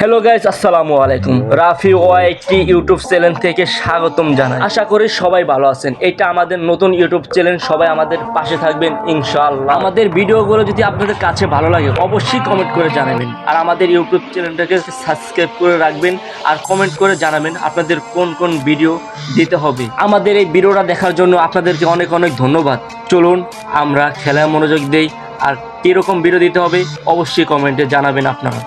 Hello guys, আসসালামু আলাইকুম। রাফি ওয়াইটি YouTube channel থেকে স্বাগতম জানাই। আশা করি সবাই ভালো আছেন। এটা আমাদের নতুন ইউটিউব চ্যানেল, সবাই আমাদের পাশে থাকবেন ইনশাআল্লাহ। আমাদের ভিডিওগুলো যদি আপনাদের কাছে ভালো লাগে অবশ্যই কমেন্ট করে জানাবেন, আর আমাদের ইউটিউব চ্যানেলটাকে সাবস্ক্রাইব করে রাখবেন আর কমেন্ট করে জানাবেন আপনাদের কোন কোন ভিডিও দিতে হবে। আমাদের এই ভিডিওটা দেখার জন্য আপনাদেরকে অনেক অনেক ধন্যবাদ। চলুন আমরা খেলায় মনোযোগ দেই, আর কীরকম ভিডিও দিতে হবে অবশ্যই কমেন্টে জানাবেন আপনারা।